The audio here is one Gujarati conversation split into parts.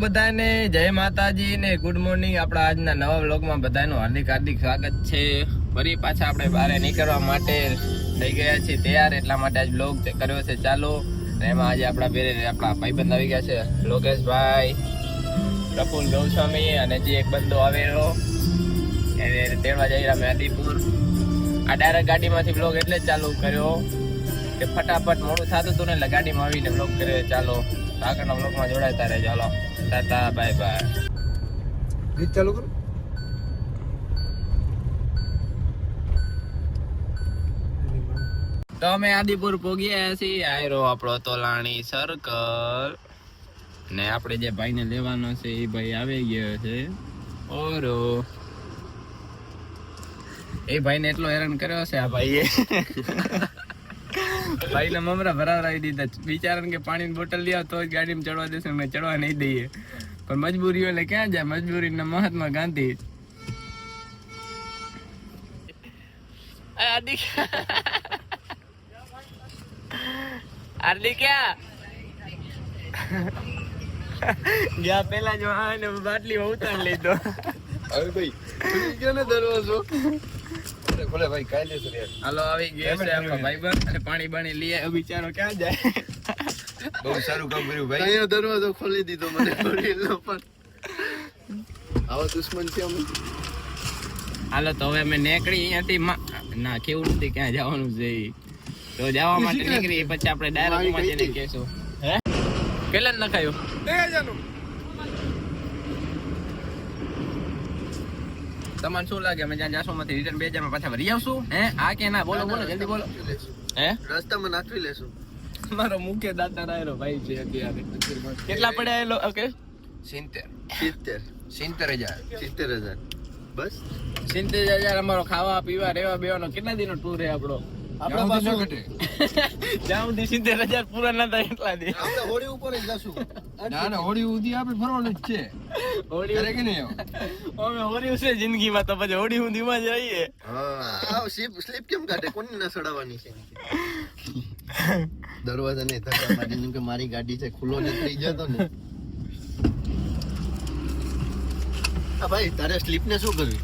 બધાને જય માતાજી ને ગુડ મોર્નિંગ. આપણા આજના નવા વ્લોગમાં બધાનું હાર્દિક સ્વાગત છે. ફરી પાછા આપણે બહાર નીકળવા માટે થઈ ગયા છીએ તૈયાર, એટલા માટે આજ વ્લોગ કર્યો છે ચાલુ. એમાં આજે આપણા ભાઈબંધ આવી ગયા છે, લોકેશભાઈ, પ્રફુલ ગૌસ્વામી અને જે એક બંદો આવેલો એને તેડવા જઈ રહ્યા આદિપુર. આ ડાયરેક્ટ ગાડીમાંથી વ્લોગ એટલે જ ચાલુ કર્યો કે ફટાફટ મોડું થતું હતું ને, એટલે ગાડીમાં આવીને વ્લોગ કર્યો ચાલો. આગળના વ્લોગમાં જોડાતા રહેજો. ચાલો ટાટા બાય બાય. ગીત ચાલુ કરો. તો અમે આદિપુર પહોંચ્યા છીએ. આયરો આપણો તોલાણી સર્કલ ને આપણે જે ભાઈને લેવાનો છે એ ભાઈ આવી ગયો છે. ઓરો એ ભાઈને એટલો હેરાન કર્યો છે આ ભાઈએ. ભાઈને મમરા ભરાવરાવી દીધા. બિચારાને કે પાણીની બોટલ લઈ આવ તો જ ગાડીમાં ચડવા દેશે, અમે ચડવા નહીં દઈએ. પણ મજબૂરી એટલે ક્યાં જાય, મજબૂરીના મહાત્મા ગાંધી. આરડી ક્યાં ગયા? પેલા જો આને બાટલી ઉતાર લીધો. હવે ભાઈ ગયો ને દરવાજો ખોલે ભાઈ, કાઈ લેતો યાર. હાલો આવી ગયો છે આપણો ભાઈબંધ અને પાણી બાણી લઈ આવ્યો. બિચારો ક્યાં જાય? બહુ સારું કામ કર્યું ભાઈ. અહીંયા દરવાજો ખોલી દીધો મને ખોલીનો. પણ આવા દુશ્મન છે અમે. હાલો તો હવે અમે નીકળી અહીંયાથી. ના કેવું નથી ક્યાં જવાનું છે તો જવા માટે નીકળી, પછી આપણે ડાયરેક્ટ જઈને કહેશું. હે કેટલા નખાયો? 2000 તમને શું લાગે અમે જ્યાં જાશું માંથી રિટર્ન 2000 માં પાછા વરી આવશું? હે આ કે ના? બોલો બોલો જલ્દી બોલો. હે રસ્તામાં નાખવી લેશું. મારો મુખ્ય દાતા રાયરો ભાઈ છે અત્યારે. કેટલા પડ્યા એલો? ઓકે 70,000 બસ 70,000 અમારો ખાવા પીવા રહેવા બેવાનો કેટલા દિનનો ટૂર હે આપણો? આપણા પાસે જ્યાં સુધી 70,000 પૂરા ના થાય એટલા દી આપણે હોળી ઉપર જ જશું. ના હોળી સુધી આપણે ફરવાનું જ છે. હોળી કરે કે નહીં? અમે હોળી છે જિંદગીમાં, તો પછી હોળી સુધી માં જઈએ. હા સ્લીપ કેમ કાઢે? કોની ના સડાવવાની છે? દરવાજા ને ધક્કા મારીને કે મારી ગાડી છે, ખુલ્લો ને થઈ જતો ને. હા ભાઈ, તારે સ્લીપ ને શું કર્યું?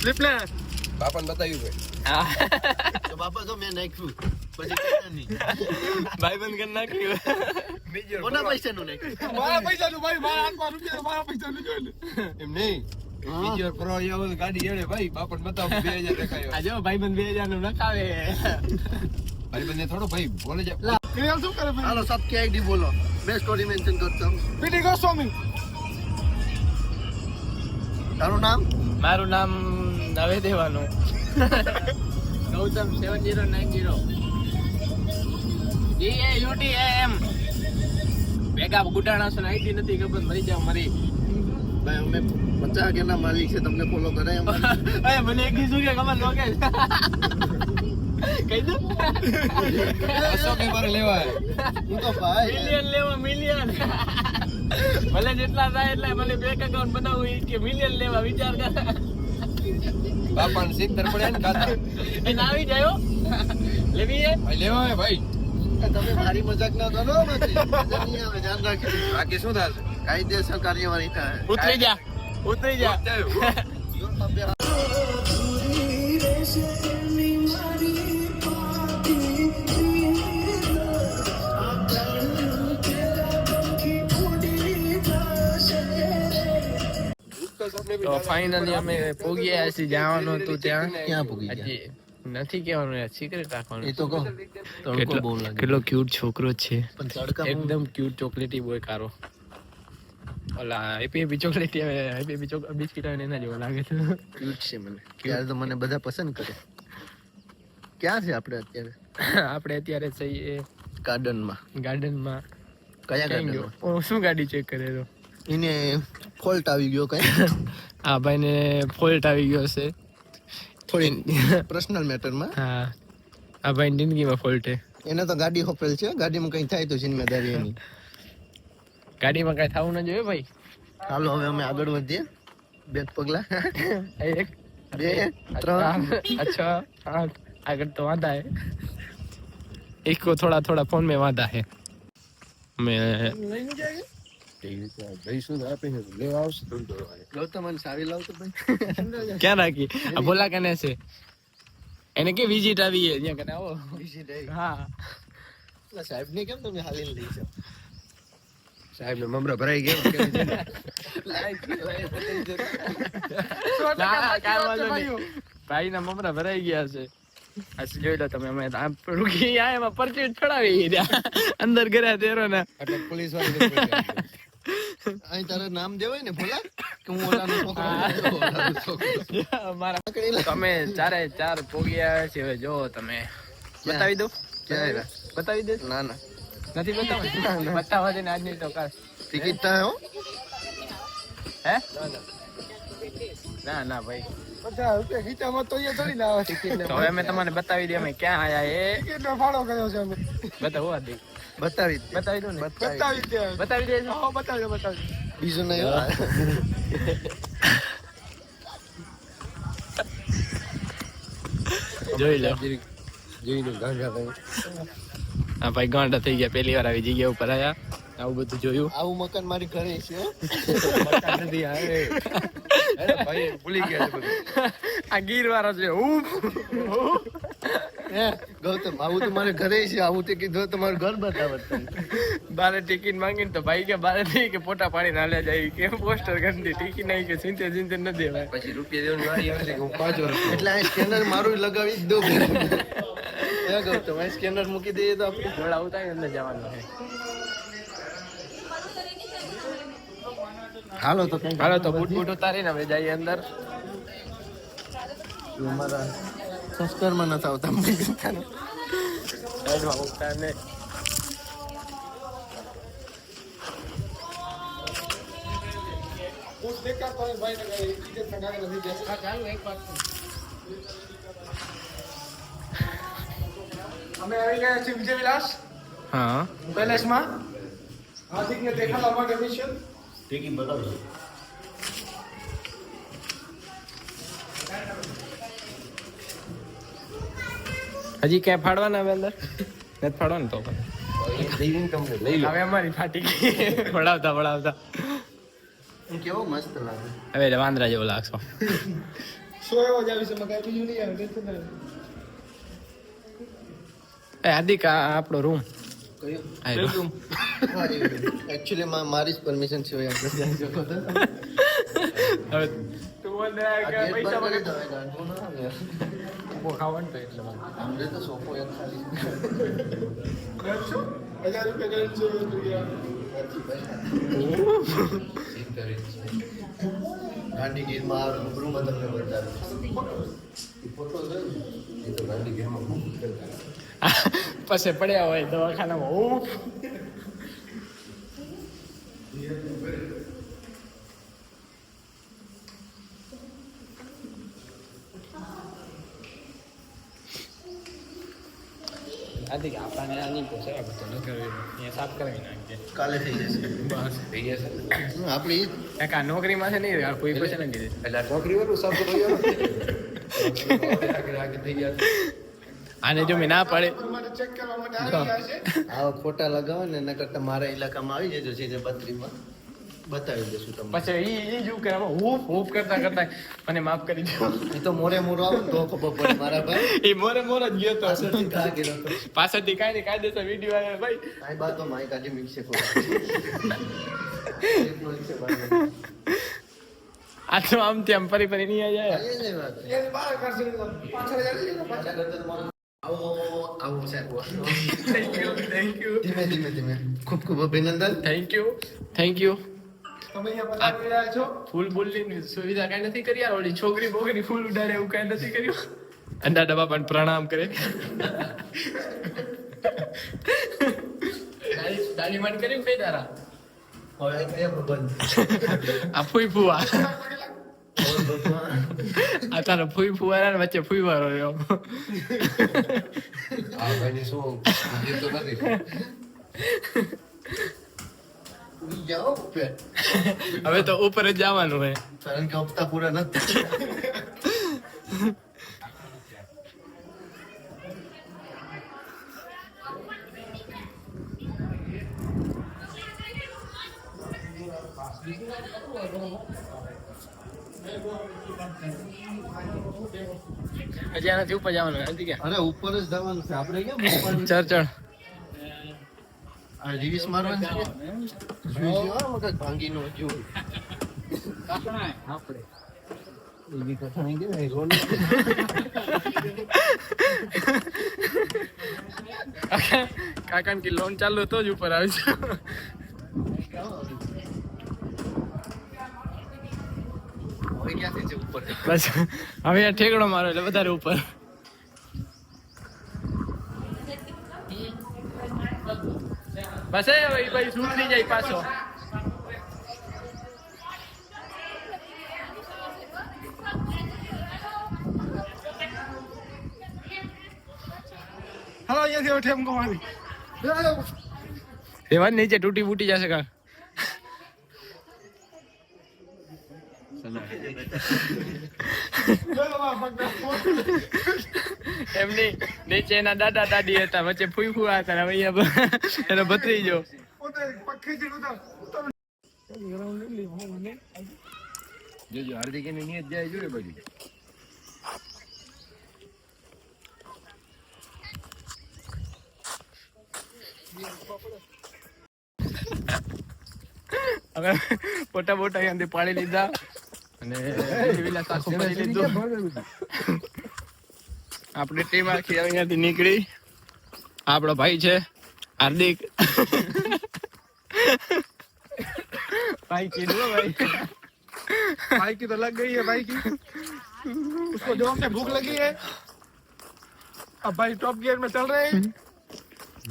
સ્લીપ ને બાપાને બતાવ્યું ભાઈ. હા તો બાપા તો મેં નાખ્યું પછી કઈ નહીં. ભાઈ બંધ કરી નાખ્યું. કોના પૈસાનું નાખ્યું? મારા પૈસાનું ભાઈ, મારા હાથમાં રૂપિયા મારા પૈસાનું જોઈ લે. એમ નહીં, બીજી વાર ફરવા આવો તો ગાડી હેડે ભાઈ, બાપાને બતાવો 2000 દેખાયો. આ જો ભાઈ બંધ 2000 નું નખાવે. ભાઈ બંને થોડો ભાઈ બોલે છે. ક્રિયા શું કરે ભાઈ? હાલો સબકી આઈડી બોલો, मैं स्टोरी मेंशन करता हूँ. પીટી ગોસ્વામી. તારું નામ? મારું નામ હવે દેવાનું ગૌતમ 7090 GAUTAM. ભેગા ગુડાણા છે, આઈડી નથી ખબર, મરી જાવ મરી. ભાઈ અમે 50 કે ના માલિક છે, તમને ફોલો કરાય અમારે. એ મને એક કીધું કે કમર લોકે કહી દઉં 200 કે મારે લેવા હે. હું તો ભાઈ મિલિયન લેવા, મિલિયન ભલે જેટલા થાય એટલે મને બેંક એકાઉન્ટ બનાવવું એ કે મિલિયન લેવા વિચાર કર. બાપાને 70 પડે ને ખાતા એને આવી જાય હો. લેવી હે ભાઈ લેવા હે ભાઈ. તમે મારી મજાક ના કરો નથી. મજા નહીં આવે, ધ્યાન રાખજો. બાકી શું થશે? કાયદેસર કાર્યવાહી થાય. ઉતરી જા, ઉતરી જા. તો ફાઇનલી અમે પોગ્યા છીએ. જવાનું હતું ત્યાં. ક્યાં પૂગી ગયા? હજી નથી કહેવાનું યાર, સિક્રેટ રાખવાનું. એ તો કહો. તડકો બહુ લાગે. કેટલો ક્યુટ છોકરો છે, પણ તડકા એકદમ ક્યુટ ચોકલેટી બોય કારો. ઓલા હેપી ચોકલેટી આવે, હેપી બિસ્કિટ આવે એના જેવો લાગે છે. ક્યુટ છે મને. ત્યારે તો મને બધા પસંદ કરે. ક્યાં છે આપણે અત્યારે? આપણે અત્યારે છીએ ગાર્ડનમાં. ગાર્ડનમાં. કયા ગાર્ડનમાં? ઓ શું ગાડી ચેક કરે તો એને ફોલ્ટ આવી ગયો કઈ? આ ભાઈને ફોલ્ટ આવી ગયો છે થોડી પર્સનલ મેટરમાં. હા આ ભાઈ જિંદગીમાં ફોલ્ટ છે. એને તો ગાડી હોપેલ છે, ગાડીમાં કઈ થાય તો જિમ્મેદારી એની. ગાડીમાં કઈ થવું ના જોઈએ ભાઈ. હાલો હવે અમે આગળ વધીએ. 2 પગલા 1 2 3 अच्छा 8 આગળ તો વાંધા है एक को थोड़ा थोड़ा फोन में वादा है मैं ભાઈ શું આપે છે લેવા આવશે ગૌતમ અને સારી લાવતો ભાઈ ક્યાં રાખી આ બોલા કને છે એને કે વિઝિટ આવી છે ત્યાં કને આવો હા સાહેબ ને કેમ તમે હાલી લઈ જાવ સાહેબ ને મમરા ભરાઈ ગયા ભાઈ ના મમરા ભરાઈ ગયા છે આ જોઈ લો તમે અમે આમ રૂકી આ એમાં પરચી છોડાવી ગયા અંદર ગયા તેરો ને એટલે પોલીસ વાળા અહીં તારા નામ દેવાય ને ભોલા કે હું ઓલાનો છોકરો તમે ચારે ચાર પોગી આવ્યા છે હવે જો તમે બતાવી દો ક્યાં બતાવી દે ના ના નથી બતાવવા બતાવવા દે ને આજ નહીં તો કાલ ટિકિટ થાય હો હે ના ના ભાઈ ₹50 ગીતામાં તો એ થોડી ના આવે ટિકિટ તો હવે અમે તમને બતાવી દઈએ અમે ક્યાં આયા એ ટિકિટ નો ફાળો કર્યો છે અમે બતાવવા દે બતાવી બતાવી દો ને બતાવી દે બતાવી દે હા બતાવી બીજું નહીં જોઈ લો જોઈ લો ગાંગા ભાઈ હા ભાઈ ગાંડા થઈ ગયા પહેલી વાર આવી જગ્યા ઉપર આયા આવું બધું જોયું આવું મકાન મારી ઘરે છે હો મકાન નથી આવે ભાઈ ભૂલી ગયા છે બધું આ ગીર વાળા છે હે ગૌતમ આવું તો મારે ઘરે છે આવું તે કીધું તમારું ઘર બતાવત બારે ટિકિટ માંગીને તો ભાઈ કે બારે નહીં કે પોટા પાડીને હાલ્યા જાય કે પોસ્ટર ગંદી ટિકિટ નહીં કે સિંતે સિંતે ન દેવાય પછી રૂપિયા દેવાની વારી આવે છે કે હું 5 વર્ષ એટલે આ સ્કેનર મારું લગાવી જ દો હે ગૌતમ આ સ્કેનર મૂકી દઈએ તો આપણે જોડા ઉતારી અંદર જવાનું છે હાલો તો કઈ હાલો તો બૂટ બૂટ ઉતારીને અમે જઈએ અંદર અમારા સંસ્કારમાં નથી આવતા સાઈડમાં મૂકતા ને कुछ देखा तो भाई ने टिकट लगाने नहीं दिया ચાલો એક વાત અમે આવી ગયા છીએ વિજય વિલાસ હા પેલેસમાં હાર્દિકને દેખાડવા માટે મિશન હજી ક્યાં ફાડવાના હવે અંદર નથી ફાડવાનું તો પણ લઈ લો હવે અમારી ફાટી ગઈ વડાવતા વડાવતા કેવો મસ્ત લાગે હવે વાંદરા જેવો લાગશો સો એવો જ આવી છે મગાઈ બીજું નહીં આવે ટેન્શન ના એ આદિક આ આપણો રૂમ કયો રૂમ એકચ્યુઅલી મારી જ પરમિશન છે આપણે ત્યાં જતો હતો હવે તું મને કે પૈસા મને મને ખાવાનું તો એટલે મને અમને તો સોફો એક ખાલી ગાંધીગીરમાં રૂબરૂમાં તમને બતાવ્યું ફોટો એ તો ગાંધીગીરમાં ખૂબ પછી પડ્યા હોય દવાખાનામાં ઓફ આદિક આપણને આની પોસાય બધું ન કરવી અહીંયા સાફ કરાવી નાખીએ કાલે થઈ જશે બસ થઈ જશે આપણી એક આ નોકરીમાં છે નહીં આ કોઈ પૈસા નથી દીધી એટલે નોકરી વાળું સાફ આગળ થઈ જશે આને જો મેં ના પાડે ચેક કરવા માટે આવી ગયા છે આવા ખોટા લગાવો ને એના કરતા મારા ઇલાકામાં આવી જજો સીધે 32માં બતાવી દઈશું તમને પછી ઈ જ કરે હૂફ હૂફ કરતા કરતા મને માફ કરી દો એ તો મોરે મોરો આવે ને તો ખબર પડે મારા ભાઈ એ મોરે મોરે જ ગયો તો પાછળથી ઘા ગયેલો તો પાછળથી કાંઈ ને કાયદેસર વિડીયો આવે ભાઈ આ બાત તો માઈક આજે મિક્સે ખોલ આ તો આમ તેમ ફરી ફરી નહીં આવી જાય એ બહાર કરશે પાછળ જશે આવો સાહેબ થેન્ક યુ ધીમે ધીમે ધીમે ખૂબ ખૂબ અભિનંદન થેન્ક યુ થેન્ક યુ તમે અહીંયા પધારી રહ્યા છો ફૂલ બોલની સુવિધા કાંઈ નથી કરી યાર ઓલી છોકરી બોકરી ફૂલ ઉડાડે એવું કાંઈ નથી કર્યું અંડા ડબ્બા પણ પ્રણામ કરે દાઢી માંડ કર્યું કઈ તારા હવે કયા બંધ આ ફૂઈ ફુવા આ તારા ફૂઈ ફુવારા વચ્ચે ફૂઈ વાળો રહ્યો આ ભાઈને શું સમજી તો નથી જાઓ ઉપર હવે તો ઉપર જ જવાનું હોય કારણ કે હપ્તા પૂરા નથી હજી આનાથી ઉપર જવાનું નથી કે અરે ઉપર જ જવાનું છે આપણે કેમ ઉપરની ચડ આ રીસ મારવાની છે જોઈ જો મગજ ભાંગીનો જો આપણે એવી કથા નહીં કે રોલ કાકા की लोन चालू तो જ ઉપર આવે છે હવે ક્યાંથી છે ઉપર બસ હવે આ ઠેકડો મારો એટલે વધારે ઉપર બસ એ હવે ભાઈ શૂટ થઈ જાય પાછો હાલો અહીંયાથી હવે ઠેમ કમાવી એવા નીચે તૂટી ફૂટી જશે કા એમની નીચે એના દાદા દાદી હતા વચ્ચે ફૂઈ ફૂવા હતા હવે અહીંયા એનો ભત્રીજો જોજો હાર્દિક એની નિયત જાય જોડે બધી હવે પોટા બોટા અહીંયાથી પાડી લીધા અને વિલાસ આખું ભરી લીધું આપણી ટીમ આખી અહીંયાથી નીકળી આપણો ભાઈ છે હાર્દિક ભાઈ કીધું ભાઈ भाई की तो लग गई है भाई की उसको जोर से भूख लगी है अब भाई टॉप गियर में चल रहे हैं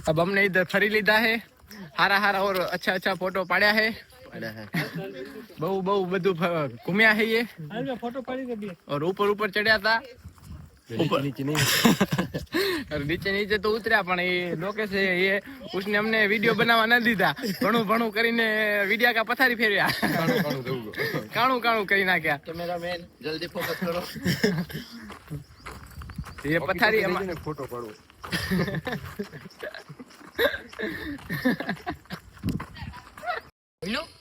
अब हमने इधर खरी लीधा है हारा हारा और अच्छा अच्छा फोटो पाड़ा है बहु बहु બધું ઘૂમ્યા है ये फोटो पड़ी दे और ऊपर ऊपर चढ़्या था ऊपर नीचे नहीं और नीचे नीचे तो उतर्या પણ એ लोके से ये उसने हमने वीडियो बनावा न દીધા ભણું ભણું કરીને વિડિયા કા પથારી ફેરવ્યા કાણું કાણું કરી નાખ્યા કેમેરામેન જલ્દી ફોકસ કરો ये પથારી ફોટો પાડો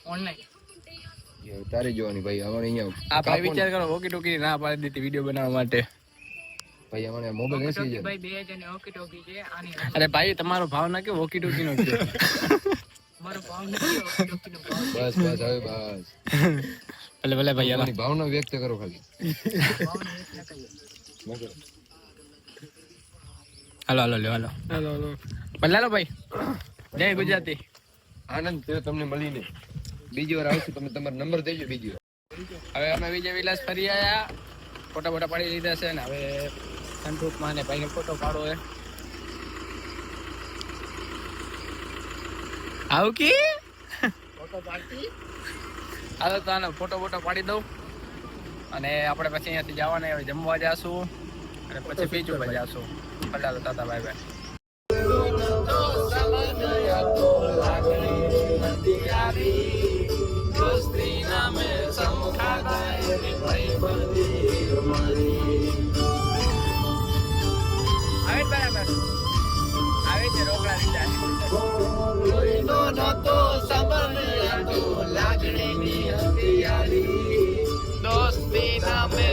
ઓનલાઈન તારી જોવાની ભાઈ અમારે અહીંયા આ ભાઈ વિચાર કરો વોકી ટોકી ના પાડી દીધી વિડિયો બનાવવા માટે ભાઈ અમારે મોબાઈલ એસી છે ભાઈ બે જણે ઓકી ટોકી છે આની અરે ભાઈ તમારો ભાવ ના કે વોકી ટોકી નો છે મારો ભાવ નથી ઓકી ટોકી નો ભાવ બસ બસ હવે બસ ભલે ભલે ભાઈ તમારી ભાવના વ્યક્ત કરો ખાલી હાલો હાલો લ્યો હાલો हेलो हेलो ભલે હાલો ભાઈ જય ગુજરાતી આનંદ થયો તમને મળીને બીજી વાર આવશું તમે તમારો નંબર દેજો બીજી વાર હવે અમે વિજય વિલાસ ફરી આયા ફોટા ફોટા પાડી લીધા છે ને હવે સંતોષમાં ને ભાઈને ફોટો પાડો હે આવ કી ફોટો પાડતી હાલો તો આનો ફોટો પાડી દઉં અને આપણે પછી અહીંયાથી જવાના હવે જમવા જાશું અને પછી બીચ ઉપર જાશું ભલે હાલો તાતા બાય બાય આવે બરાબર આવે છે રોકડા લીધા દોસ્તી નામે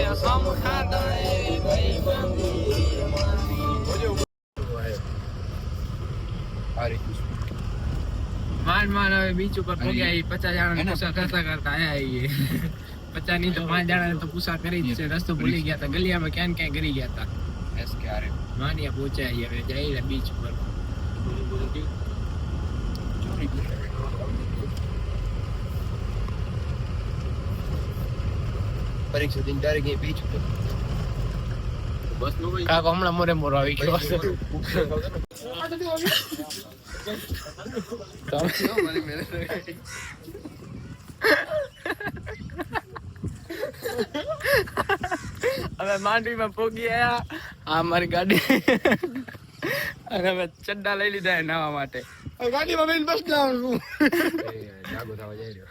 માન માન હવે બીચ ઉપર પગ્યા 50 જણા પૂછા કરતા કરતા આયા 50 ની તો 5 જણા તો પૂછા કરી જ છે રસ્તો ભૂલી ગયા હતા ગલિયામાં ક્યાં ક્યાં કરી ગયા હતા એસ કે આરે માનિયા પહોંચ્યા હવે જઈએ બીચ ઉપર પરીક્ષા દિન ડાયરેક્ટ બીચ ઉપર બસ નો ભાઈ કાકો હમણાં મોરે મોરો આવી ગયો મારી મેરે હવે માંડવીમાં પોગી આયા આ મારી ગાડી અને હવે ચડ્ડા લઈ લીધા હે નાવા માટે गाड़ी में मैं बस जाऊं જાગો થવા જઈ રહ્યો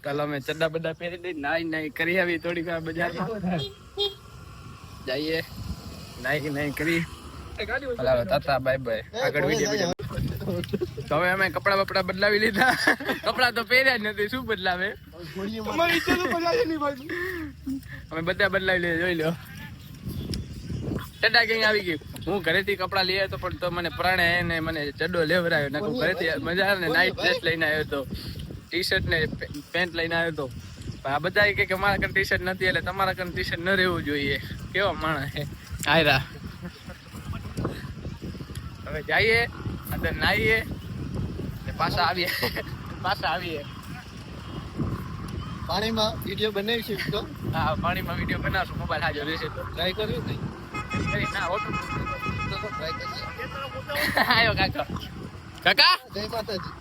કાલ અમે ચડ્ડા બड्डा પહેરી દઈ નાઈ કરી આવી થોડીક વાર બજારમાં જઈએ નાઈ કરી હાલો તાતા બાય બાય આગળ વિડીયો તો હવે અમે કપડા બપડા બદલાવી લીધા કપડા તો પહેર્યા જ નથી શું બદલાવે અમે બધા બદલાવી લીધા જોઈ લો ચડ્ડા ક્યાં આવી ગઈ હું ઘરેથી કપડા લઈ આવ્યો તો પણ તો મને પ્રાણે ને મને ચડ્ડો લેવરાયો ને ઘરેથી મજા ને નાઇટ ડ્રેસ લઈને આવ્યો તો ટી શર્ટ ને પેન્ટ લઈને આવ્યો તો આ બધા કે મારા કન ટી શર્ટ નથી એટલે તમારા કન ટી શર્ટ ન રહેવું જોઈએ કેવા માણસ હે આયરા હવે જઈએ અંદર નાહીએ ને પાછા આવીએ પાણીમાં વિડીયો બનાવી છે તો હા પાણીમાં વિડીયો બનાવશું મોબાઈલ હાજર રહેશે તો ટ્રાય કર્યું ને ના ઓટો ટ્રાય કરીએ આયો કાકા જય માતાજી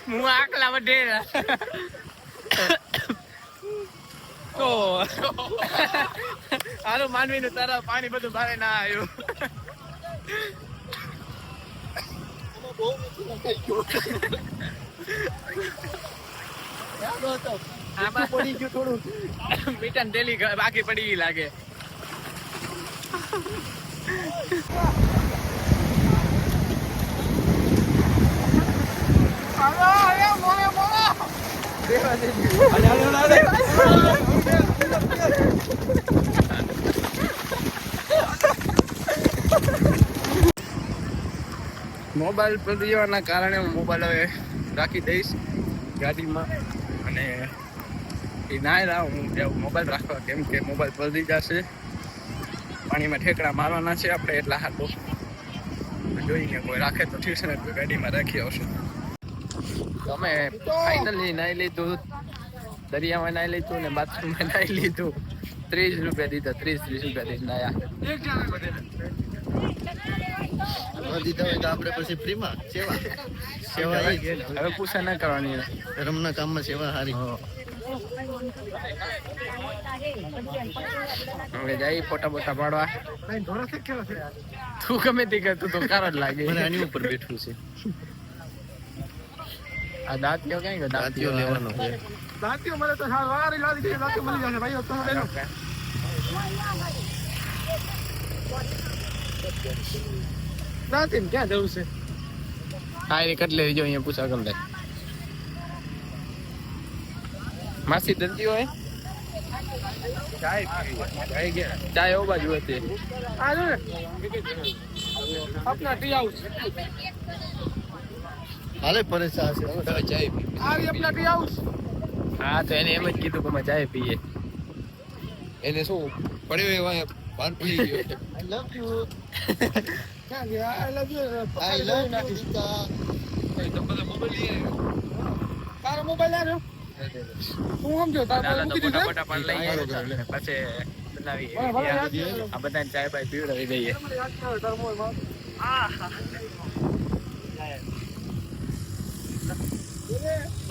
હું આકલા વઢે તો હારું માનવી નું તારા પાણી બધું બારે ના આવ્યું પડી ગયું થોડું મીઠા ડેલી બાકી પડી લાગે મોબાઈલ પડી જવાના કારણે હું મોબાઈલ હવે રાખી દઈશ ગાડીમાં અને એ ના રાહ હું જાઉં મોબાઈલ રાખવા કેમ કે મોબાઈલ પડી જશે પાણીમાં ઠેકડા મારવાના છે આપણે એટલા હાથો જોઈને કોઈ રાખે તો ઠીક છે ને ગાડીમાં રાખી આવશું અમે ફાઇનલી નાહી લીધું દરિયામાં નાહી લીધું ને બાથરૂમમાં નાહી લીધું 30 રૂપિયા દીધા 30 રૂપિયા દીધા નાયા દીધા હોય તો આપણે પછી ફ્રીમાં સેવા હવે પૂછા ના કરવાની ધર્મના કામમાં સેવા સારી હવે જઈ ફોટા બોટા પાડવા તું ગમે તે કરતું તો કાર જ લાગે મને આની ઉપર બેઠવું છે આ દાંતીઓ ક્યાં ગયો દાંતીઓ લેવાનો છે દાંતીઓ મને તો સાર વારી લાદી કે દાંતીઓ મળી જશે ભાઈ તમે લેલો દાંતીને ક્યાં જવું છે હા એની કટલે જો અહીંયા પૂછા કર લે માસી દંતી હોય ચાય ઓ બાજુ હતી આ જો ને अपना टी हाउस હાલે પરેશાન છે હવે ચાય પી આ રહી अपना टी हाउस હા તો એને એમ જ કીધું કે અમે ચાય પીએ એને શું પડ્યો એવા પાન પડી ગયો આઈ લવ યુ ક્યાં ગયા આઈ લવ યુ આઈ લવ નાખીતા તો બધા મોબાઈલ લઈ તારો મોબાઈલ આવ્યો હું સમજો તારો આવ્યો મૂકી ફોટા દીધો ફોટા પણ લઈ આવ્યો પછી બનાવી આ બધાને ચાય બાય પીવડાવી દઈએ તારો મોબાઈલ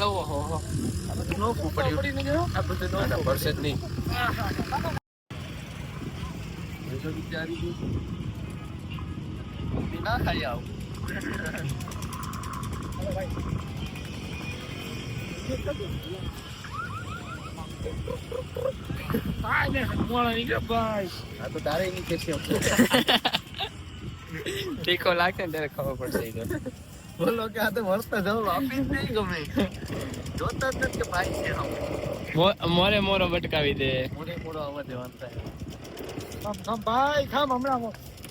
ઓહો આ બધું નોખું પડ્યું પડી ગયો આ બધું નોખું પડશે જ નહીં ના ખાઈ આવ આ ને મોળા નીકળ ભાઈ આ તો તારે નીચે છે તીખો લાગશે ને ત્યારે ખબર પડશે ઈ તો બોલો કે આ તો વર્તા જવાબ આપી જ નહીં ગમે જોતા જ નથી કે ભાઈ છે મોરે મોરો બટકાવી દે મોડે મોડો અવાજ દેવાનું થાય ખામ ભાઈ ખામ હમણાં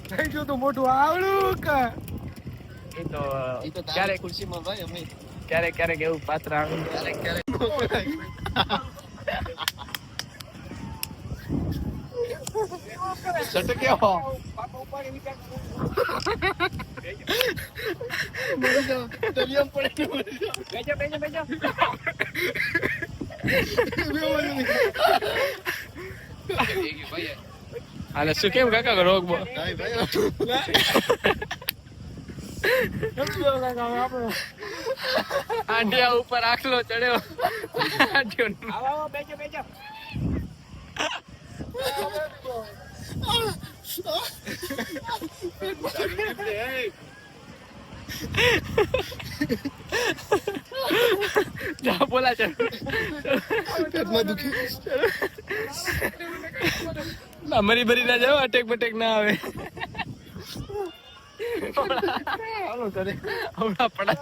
થઈ ગયું તું મોટું આવડું કે એ તો એ તો ક્યારેક ખુરશીમાં ભાઈ અમે ક્યારેક એવું પાત્ર આવે ક્યારેક સટકે હો મરી જાવ દરિયામાં પડી મરી જાવ બેજો હાલે શું કેમ કાકા રોગ ભાઈ ભાઈ આંડિયા ઉપર આખલો ચડ્યો આંડિયો બેજો જા બોલા ચાલ પેટમાં દુખે ના મરી ભરી ના જાવ અટેક બટેક ના આવે હાલો કરે હમણાં પડા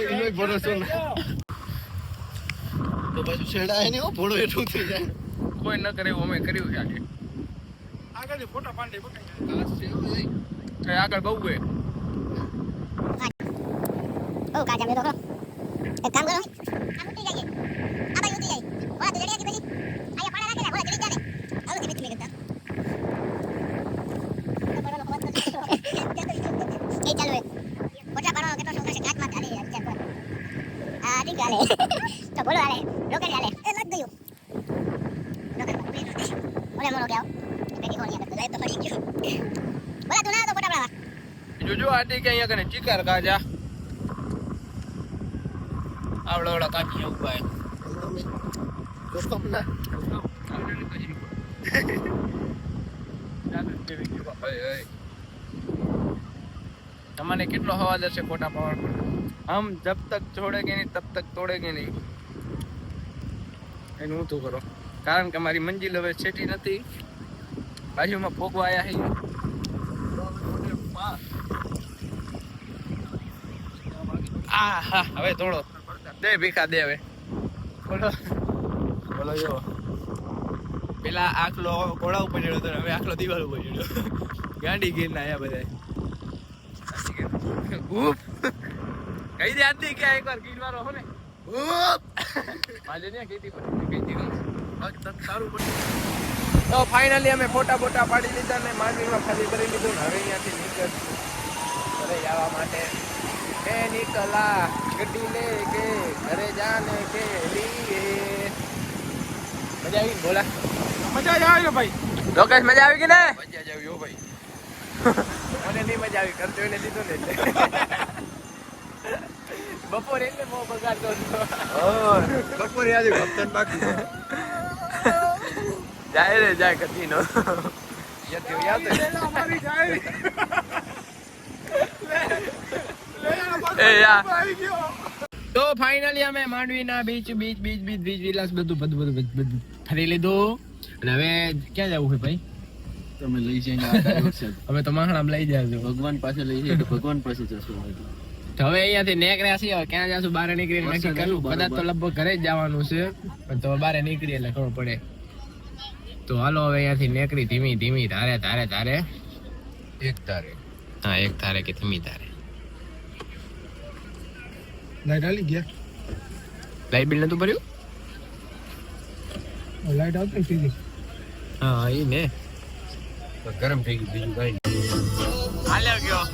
એનો ભરોસો ના તો પાછું છેડાય નહીં હો ભોળો એટલું થઈ જાય કોઈ ન કરે એવું અમે કર્યું છે આજે આગળ ફોટા પાડે બકાય ઘાસ છે એવું નહીં. આગળ બહુ હે ઓ કાજા મેરો કરો એક કામ કરો આ ઉતરી જઈએ આ ભાઈ ઉતરી જાય ઓલા તો જડ્યા કે પછી આયા પાડા રાખે ને ઓલા જડી જાને હાલો ધીમે ધીમે કરતા એ ચાલો એ ઓટા પાડો કેટલો શું થશે ઘાટમાં ચાલે યાર વિચાર કરો આ ઠીક હાલે તો બોલો હાલે રોકેટ હાલે એ લગ ગયું રોકેટ ઓલે મોરો ગયા પેટી કોણ યાર તો ફરી ગયો બોલા તું ના તો ફોટા પાડવા જોજો આટી કે અહીંયા કને ચીકાર કાજા આવડો આવડો કાચી ઉભા હે જોખમ ના તમને કેટલો અવાજ હશે ફોટા પાડવાનો હમ જબ તક છોડેગે નહીં તબ તક તોડેગે નહીં એનું હું તો કરો કારણ કે મારી મંજિલ હવે છેટી નથી બાજુમાં ફોગવા આવ્યા છે આ હા હવે તોડો દે ભીખા દે હવે બોલો બોલો જો પેલા આખલો ઘોડા ઉપર ચડ્યો હતો હવે આખલો દિવાલ ઉપર ચડ્યો ગાંડી ગીર ના આયા બધા કઈ દે આતી કે એકવાર ગીર વાળો હો ને માજે ને કીધી સારું પડ્યું તો ફાઇનલી અમે ફોટા બોટા પાડી લીધા ને માંડવીમાં ખાલી કરી લીધું ને હવે અહીંયાથી નીકળ ઘરે જવા માટે એ નીકળા ગड्डी ले के घरे जाने के लिए मजा આવી બોલા મજા જ આવે ભાઈ લોકેશ મજા આવી કે ને મજા જ આવ્યો ભાઈ મને નહીં મજા આવી કરતો એને દીધો ને એટલે બપોરે એટલે બહુ બગાડતો હતો બપોરે આજે ભક્તન બાકી જાય રે જાય કતીનો યાદ અમારી જાય એ યા આવી ગયો તો ફાઇનલી અમે માંડવીના બીચ વિલાસ બધું ફરી લીધું અને હવે ક્યાં જવું છે ભાઈ તમે લઈ જઈને આ હવે તો માખણામાં લઈ જાજો ભગવાન પાસે લઈ જઈએ તો ભગવાન પાસે જશું તો હવે અહીંયાથી નીકળ્યા છીએ હવે ક્યાં જશું બહાર નીકળીને નક્કી કરવું કદાચ તો લગભગ ઘરે જ જવાનું છે પણ તો બહાર નીકળીએ એટલે ખબર પડે તો હાલો હવે અહીંયાથી નીકળી ધીમી ધારે એક તારે હા એક ધારે કે ધીમી ધારે લાઈટ આલી ગયા લાઈટ બિલ નતું ભર્યું લાઈટ આવતી સીધી હા એ ને ગરમ થઈ ગયું બીજું કઈ હાલ્યો ગયો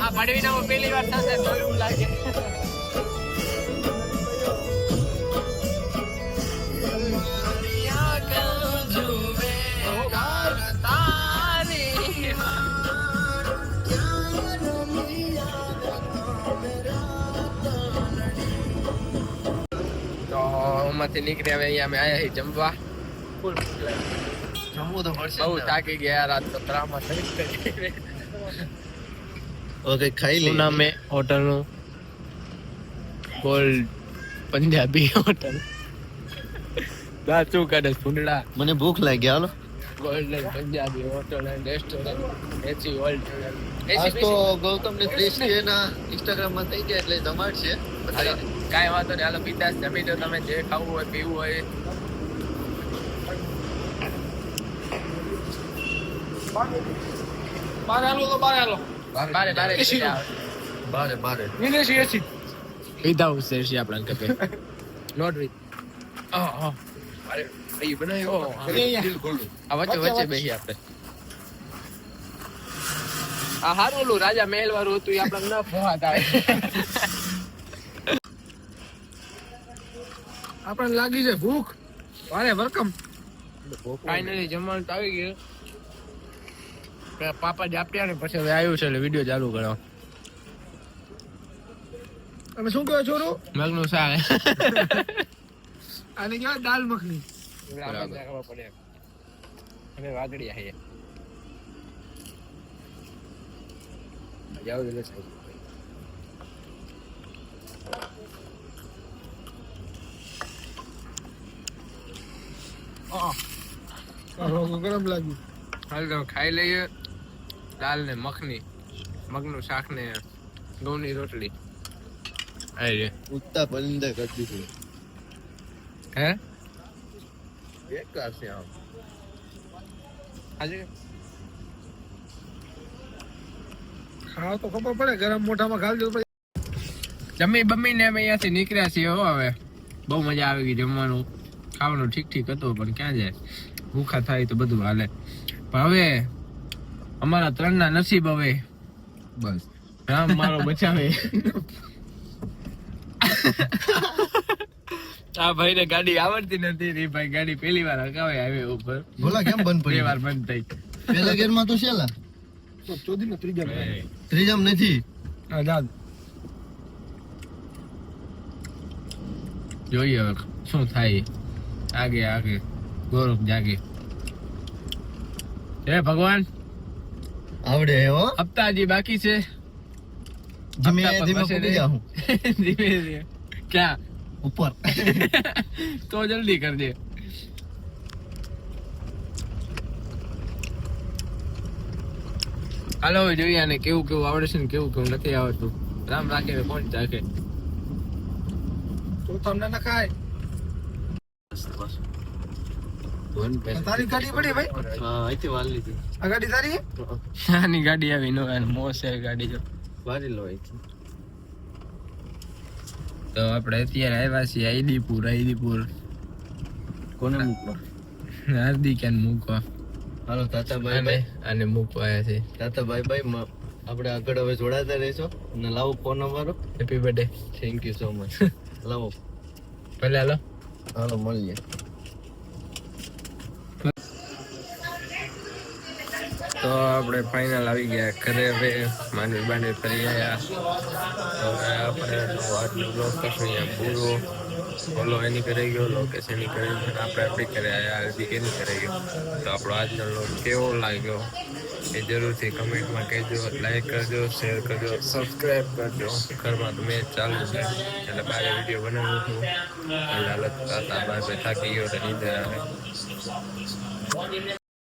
આ પડવીના પહેલી વાર થશે તો એવું લાગે માંથી નીકળી હવે અહીંયા અમે આયા છીએ જમવા ફૂલ જમવું તો પડશે બહુ થાકી ગયા રાત તો ત્રામાં થઈ ઓકે ખાઈ લે નામ હે હોટલ નું ગોલ્ડ પંજાબી હોટલ દાચું કાઢે ફૂંડડા મને ભૂખ લાગી હાલો golden Punjabi hotel and restaurant AC world આજ તો ગૌતમ ને ક્રિશ કે ના ઇન્સ્ટાગ્રામ માં થઈ ગયા એટલે ધમાડ છે કાંઈ વાંધો નહીં હાલો બિંદાસ જમી દો તમે જે ખાવું હોય પીવું હોય બારે હાલો તો બારે હાલો બારે એસી બારે વિદેશી એસી વિધાઉટ સેશી આપણા કપે નોટ વિથ અરે એ બનાવ્યો દિલ ખોલું આ વચ્ચે બેસી આપણે આ હારું ઓલું રાજા મહેલ વાળું હતું એ આપણે ન ફોહાત આવે આપણને લાગી છે ભૂખ વારે વેલકમ ફાઇનલી જમવાનું તો આવી ગયું પાપા જ આપ્યા ને પછી હવે આવ્યું છે એટલે વિડીયો ચાલુ કરો તમે શું કહો છોરું? મગનું શાક આને કહેવાય દાલ મખની. બરાબર. હવે વાગડિયા હે જાવ એટલે સાહેબ ગરમ લાગ્યું. હાલ તો ખાઈ લઈએ દાલ ને મખની મગનું શાક ને ઘઉંની રોટલી આઈ રે ઉત્તા પંદે કરી દીધું. હે એક કાશે આમ. આજે ખાવ તો ખબર પડે, ગરમ મોઢામાં ખાલી દો પછી. જમી બમી ને અમે અહીંયાથી નીકળ્યા છીએ હો. હવે બહુ મજા આવી ગઈ જમવાનું ખાવાનું ઠીક ઠીક હતું પણ ક્યાં જાય ભૂખા થાય તો બધું હાલે પણ હવે અમારા ત્રણના નસીબ હવે બસ રામ મારો બચાવે આ ભાઈ ને ગાડી આવડતી નથી એ ભાઈ ગાડી પહેલી વાર હકાવે હાઈવે ઉપર બોલા કેમ બંધ બે પડી? વાર બંધ થઈ પેલા ગેરમાં તો છેલા તો ચોથી ત્રીજા ત્રીજામ નથી. હા દાદ. જોઈએ હવે શું થાય આગે આગે ગૌરવ જાગે હે ભગવાન આવડે હે હો. હપ્તાજી બાકી છે ધીમે હપ્તા પર ધીમે બસે પડી રે. જાઉં ધીમે ધીમે ક્યાં ઉપર. તો જલ્દી કરજે હાલો હવે જોઈએ આને કેવું કેવું આવડે છે ને કેવું કેવું નથી આવડતું રામ રાખીને કોણ ચાખે તો તમને ન ખાય. તારી ગાડી પડી ભાઈ? હા અહીંથી વાલ લીધી. આ ગાડી તારી? નાની ગાડી આવી નો મોસ છે ગાડી જો વારી લો અહીંથી. તો આપણે અત્યારે આવ્યા છીએ આઈદીપુર કોને મૂકવા? હાર્દિક અને મૂકવા હાલો તાતા બાય અને બાય. અને મૂકવા આવ્યા છે તાતા બાય બાય. આપણે આગળ હવે જોડાતા રહેશો અને લાવો ફોન અમારો. Happy birthday thank you so much. લાવો. ભલે હાલો હાલો મળીએ. તો આપણે ફાઇનલ આવી ગયા ઘરે હવે માંડવી બાંડવી ફરી આવ્યા તો હવે આપણે આજનો બ્લોગ કરશું અહીંયા પૂરો ફોલો એની કરી ગયો લોકેશ એની કરી ગયો આપણે આપણી ઘરે આવ્યા હાર્દિક એની કરી ગયો તો આપણો આજનો બ્લોગ કેવો લાગ્યો એ જરૂરથી કમેન્ટમાં કહેજો લાઈક કરજો શેર કરજો સબસ્ક્રાઈબ કરજો ઘરમાં તો મેચ ચાલુ છે એટલે બારે વિડીયો બનાવું છું એટલે હાલત બાય થાકી ગયો તો નીંદર આવે